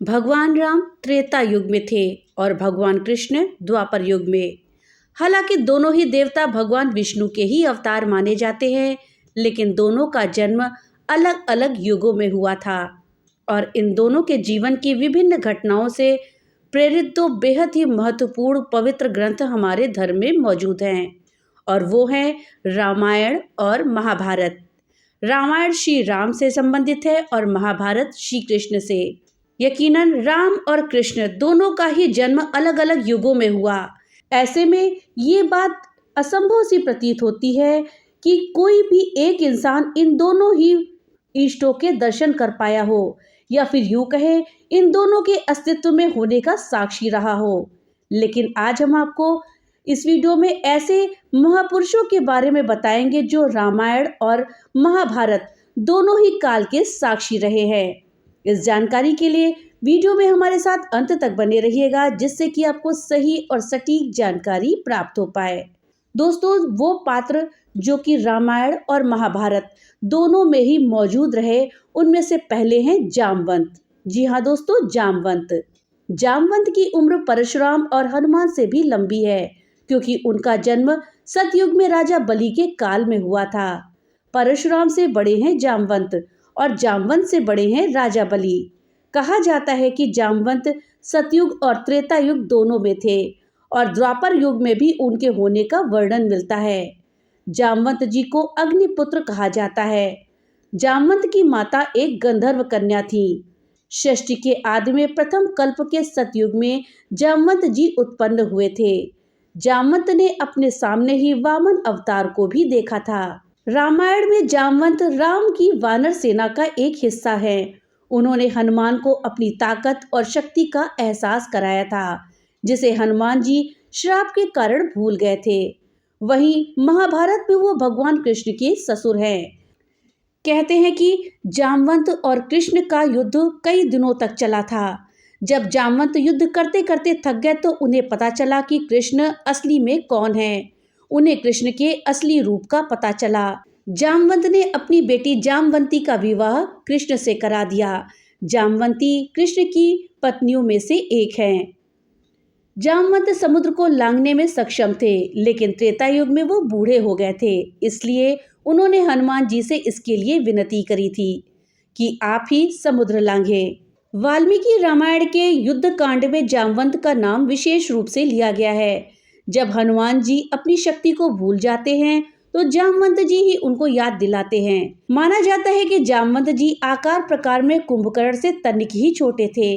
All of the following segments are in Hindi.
भगवान राम त्रेता युग में थे और भगवान कृष्ण द्वापर युग में। हालांकि दोनों ही देवता भगवान विष्णु के ही अवतार माने जाते हैं, लेकिन दोनों का जन्म अलग अलग युगों में हुआ था और इन दोनों के जीवन की विभिन्न घटनाओं से प्रेरित दो बेहद ही महत्वपूर्ण पवित्र ग्रंथ हमारे धर्म में मौजूद हैं और वो हैं रामायण और महाभारत। रामायण श्री राम से संबंधित है और महाभारत श्री कृष्ण से। यकीनन राम और कृष्ण दोनों का ही जन्म अलग अलग युगों में हुआ। ऐसे में ये बात असंभव सी प्रतीत होती है कि कोई भी एक इंसान इन दोनों ही इष्टों के दर्शन कर पाया हो या फिर यूं कहे इन दोनों के अस्तित्व में होने का साक्षी रहा हो। लेकिन आज हम आपको इस वीडियो में ऐसे महापुरुषों के बारे में बताएंगे जो रामायण और महाभारत दोनों ही काल के साक्षी रहे हैं। इस जानकारी के लिए वीडियो में हमारे साथ अंत तक बने रहिएगा, जिससे कि आपको सही और सटीक जानकारी प्राप्त हो पाए। दोस्तों, वो पात्र जो कि रामायण और महाभारत दोनों में ही मौजूद रहे, उनमें से पहले हैं जामवंत। जी हाँ दोस्तों, जामवंत। जामवंत की उम्र परशुराम और हनुमान से भी लंबी है, क्योंकि उनका जन्म सतयुग में राजा बलि के काल में हुआ था। परशुराम से बड़े हैं जामवंत और जामवंत से बड़े हैं राजा बलि। कहा जाता है कि जामवंत सतयुग और त्रेता युग दोनों में थे और द्वापर युग में भी उनके होने का वर्णन मिलता है। जामवंत जी को अग्निपुत्र कहा जाता है। जामवंत की माता एक गंधर्व कन्या थी। षष्ठी के आदि में प्रथम कल्प के सतयुग में जामवंत जी उत्पन्न हुए थे। जामवंत ने अपने सामने ही वामन अवतार को भी देखा था। रामायण में जामवंत राम की वानर सेना का एक हिस्सा है। उन्होंने हनुमान को अपनी ताकत और शक्ति का एहसास कराया था, जिसे हनुमान जी श्राप के कारण भूल गए थे। वहीं महाभारत में वो भगवान कृष्ण के ससुर हैं। कहते हैं कि जामवंत और कृष्ण का युद्ध कई दिनों तक चला था। जब जामवंत युद्ध करते करते थक गए तो उन्हें पता चला कि कृष्ण असली में कौन है। उन्हें कृष्ण के असली रूप का पता चला। जामवंत ने अपनी बेटी जामवंती का विवाह कृष्ण से करा दिया। जामवंती कृष्ण की पत्नियों में से एक हैं। जामवंत समुद्र को लांघने में सक्षम थे, लेकिन त्रेता युग में वो बूढ़े हो गए थे। इसलिए उन्होंने हनुमान जी से इसके लिए विनती करी थी कि आप ही समुद्र लांघे। वाल्मीकि रामायण के युद्ध कांड में जामवंत का नाम विशेष रूप से लिया गया है। जब हनुमान जी अपनी शक्ति को भूल जाते हैं तो जामवंत जी ही उनको याद दिलाते हैं। माना जाता है कि जामवंत जी आकार प्रकार में कुंभकर्ण से तनिक ही छोटे थे।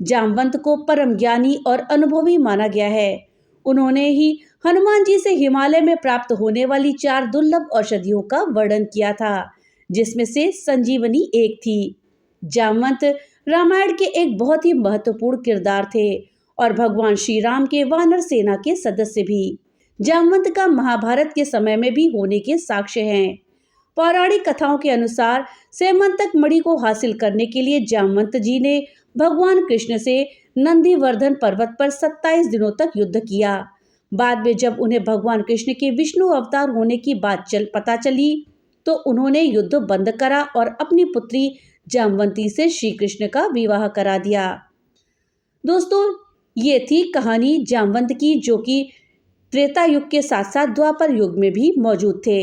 जामवंत को परम ज्ञानी और अनुभवी माना गया है। उन्होंने ही हनुमान जी से हिमालय में प्राप्त होने वाली 4 दुर्लभ औषधियों का वर्णन किया था, जिसमें से संजीवनी एक थी। जामवंत रामायण के एक बहुत ही महत्वपूर्ण किरदार थे और भगवान श्री राम के वानर सेना के सदस्य भी। जामवंत का महाभारत के समय में भी होने के साक्ष्य हैं। पौराणिक कथाओं के अनुसार सैमंतक मणि को हासिल करने के लिए जामवंत जी ने भगवान कृष्ण से नंदीवर्धन पर्वत पर 27 दिनों तक युद्ध किया। बाद में जब उन्हें भगवान कृष्ण के विष्णु अवतार होने की बात पता चली तो उन्होंने युद्ध बंद करा और अपनी पुत्री जामवंती से श्री कृष्ण का विवाह करा दिया। दोस्तों, ये थी कहानी जामवंत की, जो कि त्रेता युग के साथ साथ द्वापर युग में भी मौजूद थे।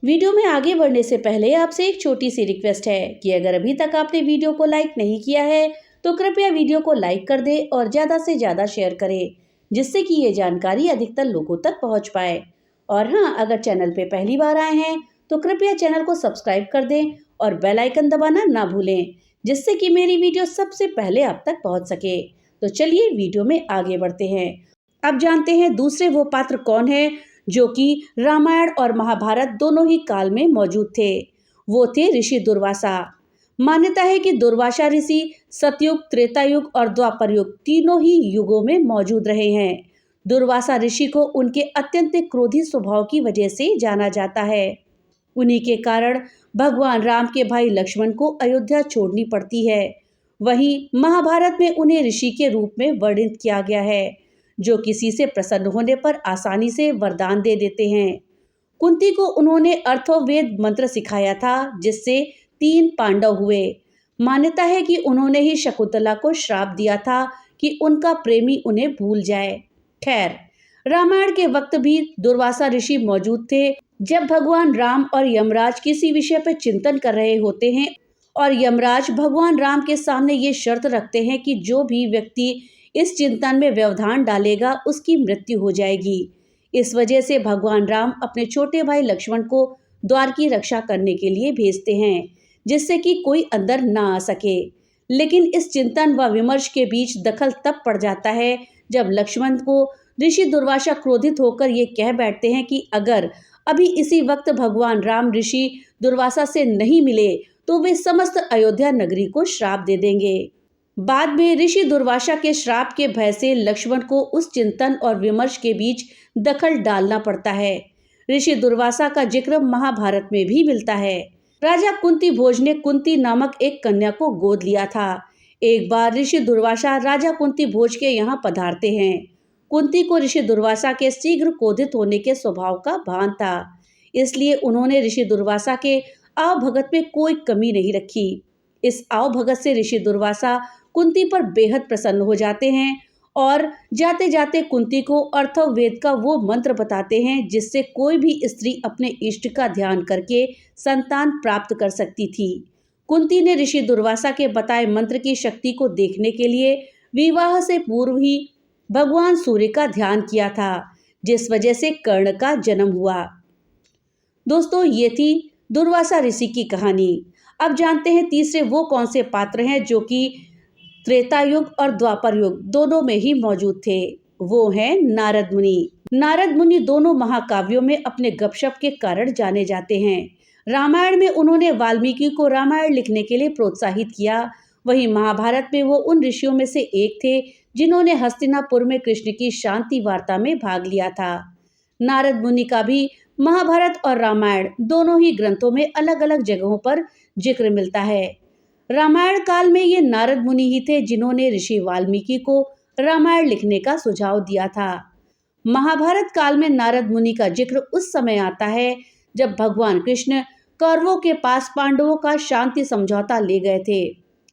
वीडियो में आगे बढ़ने से पहले आपसे एक छोटी सी रिक्वेस्ट है कि अगर अभी तक आपने वीडियो को लाइक नहीं किया है तो कृपया वीडियो को लाइक कर दें और ज़्यादा से ज़्यादा शेयर करें, जिससे कि ये जानकारी अधिकतर लोगों तक पहुंच पाए। और हाँ, अगर चैनल पे पहली बार आए हैं तो कृपया चैनल को सब्सक्राइब कर दें और बेल आइकन दबाना ना भूलें, जिससे कि मेरी वीडियो सबसे पहले आप तक पहुँच सके। तो चलिए वीडियो में आगे बढ़ते हैं। अब जानते हैं दूसरे वो पात्र कौन है जो कि रामायण और महाभारत दोनों ही काल में मौजूद थे। वो थे ऋषि दुर्वासा। मान्यता है कि दुर्वासा ऋषि सतयुग, त्रेता युग और द्वापर युग तीनों ही युगों में मौजूद रहे हैं। दुर्वासा ऋषि को उनके अत्यंत क्रोधी स्वभाव की वजह से जाना जाता है। उन्हीं के कारण भगवान राम के भाई लक्ष्मण को अयोध्या छोड़नी पड़ती है। वहीं महाभारत में उन्हें ऋषि के रूप में वर्णित किया गया है, जो किसी से प्रसन्न होने पर आसानी से वरदान दे देते हैं। कुंती को उन्होंने अर्थववेद मंत्र सिखाया था, जिससे 3 पांडव हुए। मान्यता है कि उन्होंने ही शकुंतला को श्राप दिया था कि उनका प्रेमी उन्हें भूल जाए। खैर, रामायण के वक्त भी दुर्वासा ऋषि मौजूद थे। जब भगवान राम और यमराज किसी विषय पर चिंतन कर रहे होते हैं और यमराज भगवान राम के सामने ये शर्त रखते हैं कि जो भी व्यक्ति इस चिंतन में व्यवधान डालेगा उसकी मृत्यु हो जाएगी। इस वजह से भगवान राम अपने छोटे भाई लक्ष्मण को द्वार की रक्षा करने के लिए भेजते हैं, जिससे कि कोई अंदर ना आ सके। लेकिन इस चिंतन व विमर्श के बीच दखल तब पड़ जाता है जब लक्ष्मण को ऋषि दुर्वासा क्रोधित होकर ये कह बैठते हैं कि अगर अभी इसी वक्त भगवान राम ऋषि दुर्वासा से नहीं मिले तो वे समस्त अयोध्या नगरी को श्राप दे देंगे। बाद में ऋषि दुर्वासा के श्राप के भय से लक्ष्मण को उस चिंतन और विमर्श के बीच दखल डालना पड़ता है। ऋषि दुर्वासा का जिक्र महाभारत में भी मिलता है। राजा कुंती भोज ने कुंती नामक एक कन्या को गोद लिया था। एक बार ऋषि दुर्वासा राजा कुंती भोज के यहाँ पधारते हैं। कुंती को ऋषि दुर्वासा के शीघ्र क्रोधित होने के स्वभाव का भान था, इसलिए उन्होंने ऋषि दुर्वासा के आवभगत में कोई कमी नहीं रखी। इस आवभगत से ऋषि दुर्वासा कुंती पर बेहद प्रसन्न हो जाते हैं और जाते जाते कुंती को अथर्ववेद का वो मंत्र बताते हैं जिससे कोई भी स्त्री अपने इष्ट का ध्यान करके संतान प्राप्त कर सकती थी। कुंती ने ऋषि दुर्वासा के बताए मंत्र की शक्ति को देखने के लिए विवाह से पूर्व ही भगवान सूर्य का ध्यान किया था, जिस वजह से कर्ण का जन्म हुआ। दोस्तों, ये थी दुर्वासा ऋषि की कहानी। अब जानते हैं तीसरे वो कौन से पात्र हैं जो कि त्रेता युग और द्वापर युग दोनों में ही मौजूद थे। वो हैं नारद मुनि। नारद मुनि दोनों महाकाव्यों में अपने गपशप के कारण जाने जाते हैं। रामायण में उन्होंने वाल्मीकि को रामायण लिखने के लिए प्रोत्साहित किया। वहीं महाभारत में वो उन ऋषियों में से एक थे जिन्होंने हस्तिनापुर में कृष्ण की शांति वार्ता में भाग लिया था। नारद मुनि का भी महाभारत और रामायण दोनों ही ग्रंथों में अलग अलग जगहों पर जिक्र मिलता है। रामायण काल में ये नारद मुनि ही थे जिन्होंने ऋषि वाल्मीकि को रामायण लिखने का सुझाव दिया था। महाभारत काल में नारद मुनि का जिक्र उस समय आता है जब भगवान कृष्ण कौरवों के पास पांडवों का शांति समझौता ले गए थे,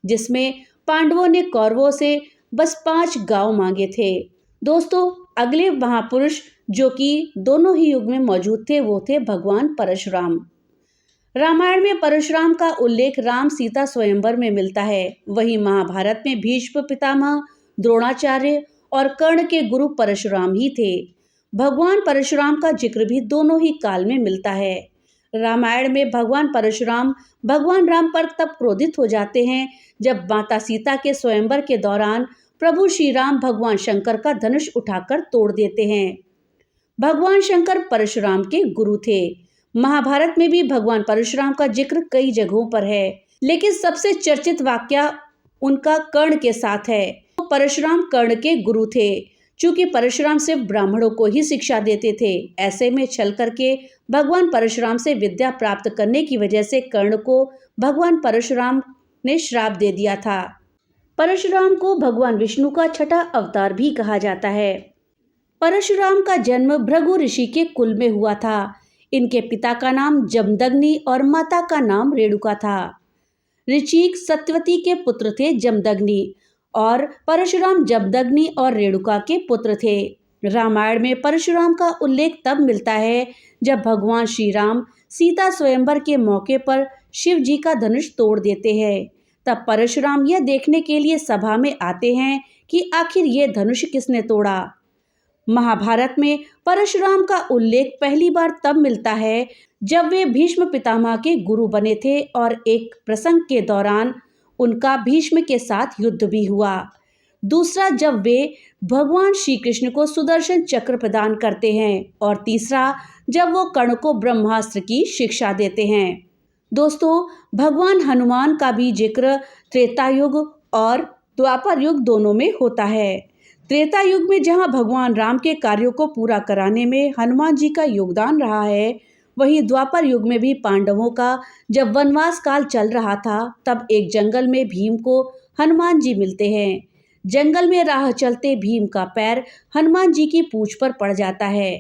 जिसमें पांडवों ने कौरवों से बस 5 गांव मांगे थे। दोस्तों, अगले महापुरुष जो कि दोनों ही युग में मौजूद थे वो थे भगवान परशुराम। रामायण में परशुराम का उल्लेख राम सीता स्वयंवर में मिलता है। वहीं महाभारत में भीष्म पितामह, द्रोणाचार्य और कर्ण के गुरु परशुराम ही थे। भगवान परशुराम का जिक्र भी दोनों ही काल में मिलता है। रामायण में भगवान परशुराम भगवान राम पर तब क्रोधित हो जाते हैं जब माता सीता के स्वयंवर के दौरान प्रभु श्री राम भगवान शंकर का धनुष उठाकर तोड़ देते हैं। भगवान शंकर परशुराम के गुरु थे। महाभारत में भी भगवान परशुराम का जिक्र कई जगहों पर है, लेकिन सबसे चर्चित वाकया उनका कर्ण के साथ है। परशुराम कर्ण के गुरु थे। चूंकि परशुराम सिर्फ ब्राह्मणों को ही शिक्षा देते थे, ऐसे में छल करके भगवान परशुराम से विद्या प्राप्त करने की वजह से कर्ण को भगवान परशुराम ने श्राप दे दिया था। परशुराम को भगवान विष्णु का छठा अवतार भी कहा जाता है। परशुराम का जन्म भृगु ऋषि के कुल में हुआ था। इनके पिता का नाम जमदग्नि और माता का नाम रेणुका था। ऋचिक सत्यवती के पुत्र थे जमदग्नि और परशुराम जमदग्नि और रेणुका के पुत्र थे। रामायण में परशुराम का उल्लेख तब मिलता है जब भगवान श्री राम सीता स्वयंवर के मौके पर शिव जी का धनुष तोड़ देते हैं। तब परशुराम यह देखने के लिए सभा में आते हैं कि आखिर ये धनुष किसने तोड़ा। महाभारत में परशुराम का उल्लेख पहली बार तब मिलता है जब वे भीष्म पितामह के गुरु बने थे और एक प्रसंग के दौरान उनका भीष्म के साथ युद्ध भी हुआ। दूसरा, जब वे भगवान श्री कृष्ण को सुदर्शन चक्र प्रदान करते हैं और तीसरा, जब वो कर्ण को ब्रह्मास्त्र की शिक्षा देते हैं। दोस्तों, भगवान हनुमान का भी जिक्र त्रेता युग और द्वापर युग दोनों में होता है। त्रेता युग में जहां भगवान राम के कार्यों को पूरा कराने में हनुमान जी का योगदान रहा है, वहीं द्वापर युग में भी पांडवों का जब वनवास काल चल रहा था तब एक जंगल में भीम को हनुमान जी मिलते हैं। जंगल में राह चलते भीम का पैर हनुमान जी की पूंछ पर पड़ जाता है।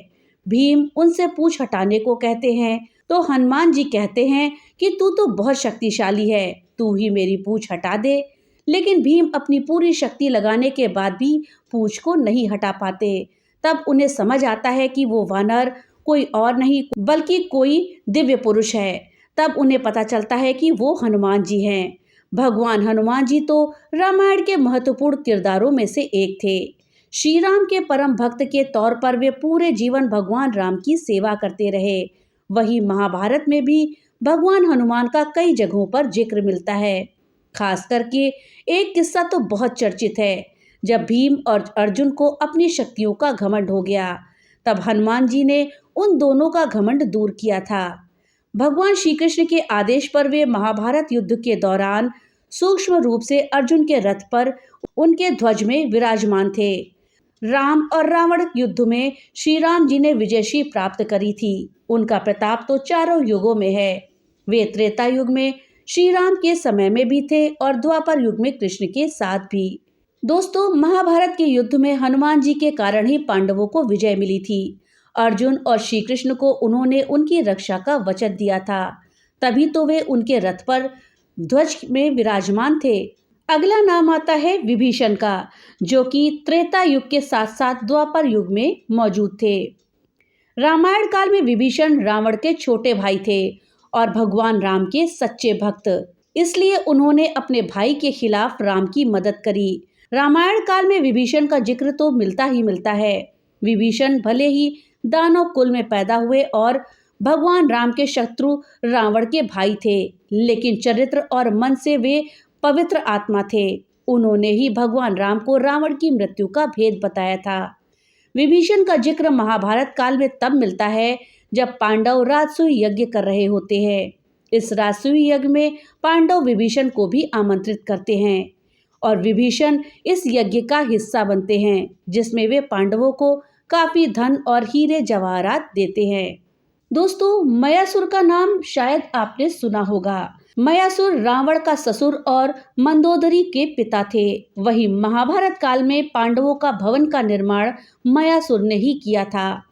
भीम उनसे पूंछ हटाने को कहते हैं तो हनुमान जी कहते हैं कि तू तो बहुत शक्तिशाली है, तू ही मेरी पूंछ हटा दे। लेकिन भीम अपनी पूरी शक्ति लगाने के बाद भी पूंछ को नहीं हटा पाते। तब उन्हें समझ आता है कि वो वानर कोई और नहीं बल्कि कोई दिव्य पुरुष है। तब उन्हें पता चलता है कि वो हनुमान जी हैं। भगवान हनुमान जी तो रामायण के महत्वपूर्ण किरदारों में से एक थे। श्री राम के परम भक्त के तौर पर वे पूरे जीवन भगवान राम की सेवा करते रहे। वहीं महाभारत में भी भगवान हनुमान का कई जगहों पर जिक्र मिलता है। खास करके एक किस्सा तो बहुत चर्चित है। जब भीम और अर्जुन को अपनी शक्तियों का घमंड हो गया, तब हनुमान जी ने उन दोनों का घमंड दूर किया था। भगवान श्री कृष्ण के आदेश पर वे महाभारत युद्ध के दौरान सूक्ष्म रूप से अर्जुन के रथ पर उनके ध्वज में विराजमान थे। राम और रावण युद्ध में श्री राम जी ने विजयश्री प्राप्त करी थी। उनका प्रताप तो चारों युगों में है। वे त्रेता युग में श्री राम के समय में भी थे और द्वापर युग में कृष्ण के साथ भी। दोस्तों, महाभारत के युद्ध में हनुमान जी के कारण ही पांडवों को विजय मिली थी। अर्जुन और श्री कृष्ण को उन्होंने उनकी रक्षा का वचन दिया था, तभी तो वे उनके रथ पर ध्वज में विराजमान थे। अगला नाम आता है विभीषण का, जो कि त्रेता युग के साथ साथ द्वापर युग में मौजूद थे। रामायण काल में विभीषण रावण के छोटे भाई थे और भगवान राम के सच्चे भक्त। इसलिए उन्होंने अपने भाई के खिलाफ राम की मदद करी। रामायण काल में विभीषण का जिक्र तो मिलता ही मिलता है। विभीषण भले ही दानव कुल में पैदा हुए और भगवान राम के शत्रु रावण के भाई थे, लेकिन चरित्र और मन से वे पवित्र आत्मा थे। उन्होंने ही भगवान राम को रावण की मृत्यु का भेद बताया था। विभीषण का जिक्र महाभारत काल में तब मिलता है जब पांडव राजसूय यज्ञ कर रहे होते हैं। इस राजसूय यज्ञ में पांडव विभीषण को भी आमंत्रित करते हैं और विभीषण इस यज्ञ का हिस्सा बनते हैं, जिसमें वे पांडवों को काफी धन और हीरे जवाहरात देते हैं। दोस्तों, मयासुर का नाम शायद आपने सुना होगा। मयासुर रावण का ससुर और मंदोदरी के पिता थे। वहीं महाभारत काल में पांडवों का भवन का निर्माण मयासुर ने ही किया था।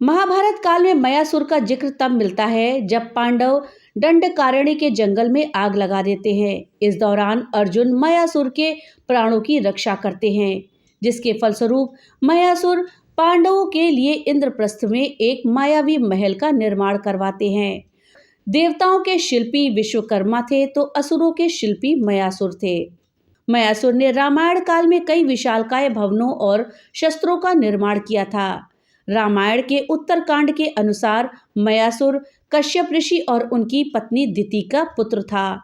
महाभारत काल में मयासुर का जिक्र तब मिलता है जब पांडव दंडकारण्य के जंगल में आग लगा देते हैं। इस दौरान अर्जुन मयासुर के प्राणों की रक्षा करते हैं, जिसके फलस्वरूप मयासुर पांडवों के लिए इंद्रप्रस्थ में एक मायावी महल का निर्माण करवाते हैं। देवताओं के शिल्पी विश्वकर्मा थे तो असुरों के शिल्पी मयासुर थे। मयासुर ने रामायण काल में कई विशालकाय भवनों और शस्त्रों का निर्माण किया था। रामायण के उत्तरकांड के अनुसार मयासुर कश्यप ऋषि और उनकी पत्नी दिति का पुत्र था।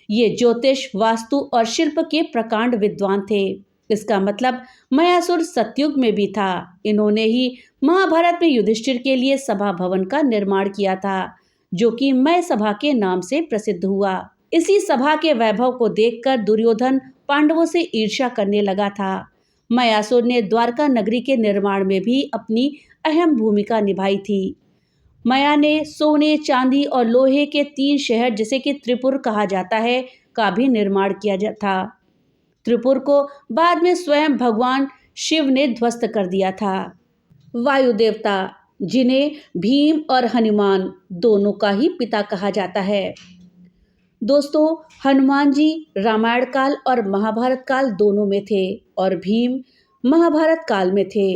ये ज्योतिष, वास्तु और शिल्प के प्रकांड विद्वान थे। इसका मतलब मयासुर सतयुग में भी था। इन्होंने ही महाभारत में युधिष्ठिर के लिए सभा भवन का निर्माण किया था, जो कि मय सभा के नाम से प्रसिद्ध हुआ। इसी सभा के वैभव को देखकर दुर्योधन पांडवों से ईर्ष्या करने लगा था। मयासुर ने द्वारका नगरी के निर्माण में भी अपनी अहम भूमिका निभाई थी। मया ने सोने, चांदी और लोहे के 3 शहर, जिसे कि त्रिपुर कहा जाता है, का भी निर्माण किया था। त्रिपुर को बाद में स्वयं भगवान शिव ने ध्वस्त कर दिया था। वायु देवता, जिन्हें भीम और हनुमान दोनों का ही पिता कहा जाता है। दोस्तों, हनुमान जी रामायण काल और महाभारत काल दोनों में थे और भीम महाभारत काल में थे।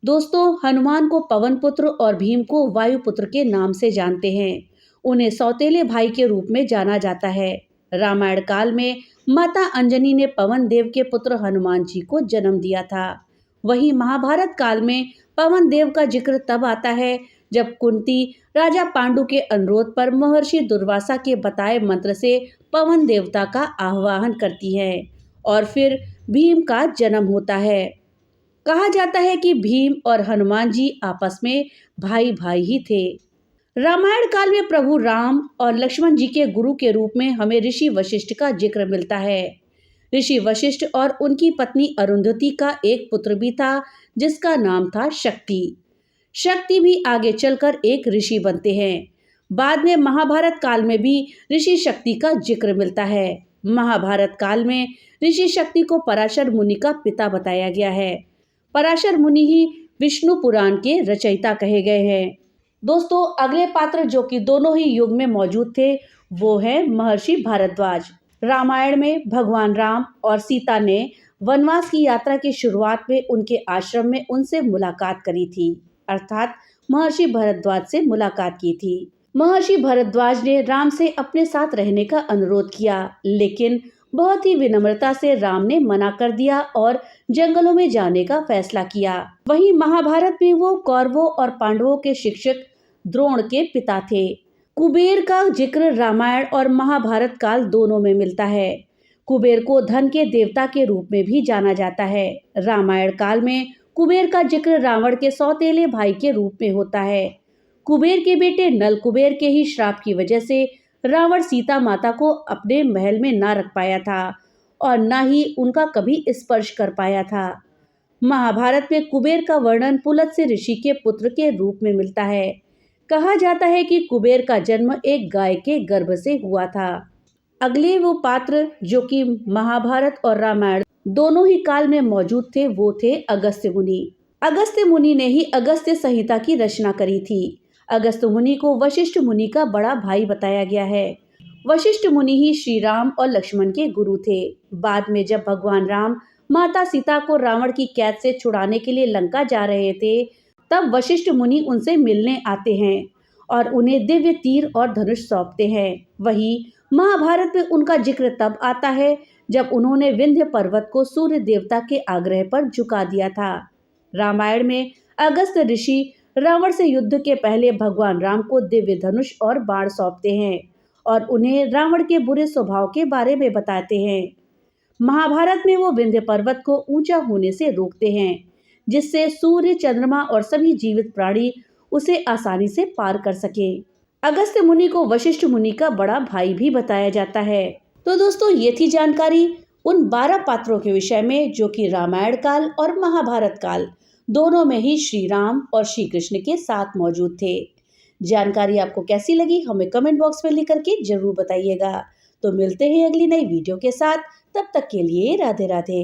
दोस्तों, हनुमान को पवन पुत्र और भीम को वायु पुत्र के नाम से जानते हैं। उन्हें सौतेले भाई के रूप में जाना जाता है। रामायण काल में माता अंजनी ने पवन देव के पुत्र हनुमान जी को जन्म दिया था। वहीं महाभारत काल में पवन देव का जिक्र तब आता है जब कुंती राजा पांडु के अनुरोध पर महर्षि दुर्वासा के बताए मंत्र से पवन देवता का आह्वान करती है और फिर भीम का जन्म होता है। कहा जाता है कि भीम और हनुमान जी आपस में भाई भाई ही थे। रामायण काल में प्रभु राम और लक्ष्मण जी के गुरु के रूप में हमें ऋषि वशिष्ठ का जिक्र मिलता है। ऋषि वशिष्ठ और उनकी पत्नी अरुंधति का एक पुत्र भी था, जिसका नाम था शक्ति। शक्ति भी आगे चलकर एक ऋषि बनते हैं। बाद में महाभारत काल में भी ऋषि शक्ति का जिक्र मिलता है। महाभारत काल में ऋषि शक्ति को पराशर मुनि का पिता बताया गया है। पराशर मुनि ही विष्णु पुराण के रचयिता कहे गए हैं। दोस्तों, अगले पात्र जो कि दोनों ही युग में मौजूद थे, वो है महर्षि भारद्वाज। रामायण में भगवान राम और सीता ने वनवास की यात्रा की शुरुआत में उनके आश्रम में उनसे मुलाकात करी थी, अर्थात महर्षि भारद्वाज से मुलाकात की थी। महर्षि भारद्वाज ने राम से अपने साथ रहने का अनुरोध किया, लेकिन बहुत ही विनम्रता से राम ने मना कर दिया और जंगलों में जाने का फैसला किया। वहीं महाभारत में वो कौरवों और पांडवों के शिक्षक द्रोण के पिता थे। कुबेर का जिक्र रामायण और महाभारत काल दोनों में मिलता है। कुबेर को धन के देवता के रूप में भी जाना जाता है। रामायण काल में कुबेर का जिक्र रावण के सौतेले भाई के रूप में होता है। कुबेर के बेटे नल कुबेर के ही श्राप की वजह से रावण सीता माता को अपने महल में ना रख पाया था और न ही उनका कभी स्पर्श कर पाया था। महाभारत में कुबेर का वर्णन पुलत्स्य ऋषि के पुत्र के रूप में मिलता है। कहा जाता है कि कुबेर का जन्म एक गाय के गर्भ से हुआ था। अगले वो पात्र जो कि महाभारत और रामायण दोनों ही काल में मौजूद थे, वो थे अगस्त्य मुनि। अगस्त्य मुनि ने ही अगस्त्य संहिता की रचना करी थी। अगस्त्य मुनि को वशिष्ठ मुनि का बड़ा भाई बताया गया है। वशिष्ठ मुनि ही श्री राम और लक्ष्मण के गुरु थे। बाद में जब भगवान राम माता सीता को रावण की कैद से छुड़ाने के लिए लंका जा रहे थे, तब वशिष्ठ मुनि उनसे मिलने आते हैं और उन्हें दिव्य तीर और धनुष सौंपते हैं। वही महाभारत में उनका जिक्र तब आता है जब उन्होंने विंध्य पर्वत को सूर्य देवता के आग्रह पर झुका दिया था। रामायण में अगस्त्य ऋषि रावण से युद्ध के पहले भगवान राम को दिव्य धनुष और बाण सौंपते हैं और उन्हें रावण के बुरे स्वभाव के बारे में बताते हैं। महाभारत में वो विंध्य पर्वत को ऊंचा होने से रोकते हैं, जिससे सूर्य, चंद्रमा और सभी जीवित प्राणी उसे आसानी से पार कर सके। अगस्त्य मुनि को वशिष्ठ मुनि का बड़ा भाई भी बताया जाता है। तो दोस्तों, ये थी जानकारी उन 12 पात्रों के विषय में जो कि रामायण काल और महाभारत काल दोनों में ही श्री राम और श्री कृष्ण के साथ मौजूद थे। जानकारी आपको कैसी लगी हमें कमेंट बॉक्स में लिख करके जरूर बताइएगा। तो मिलते हैं अगली नई वीडियो के साथ, तब तक के लिए राधे राधे।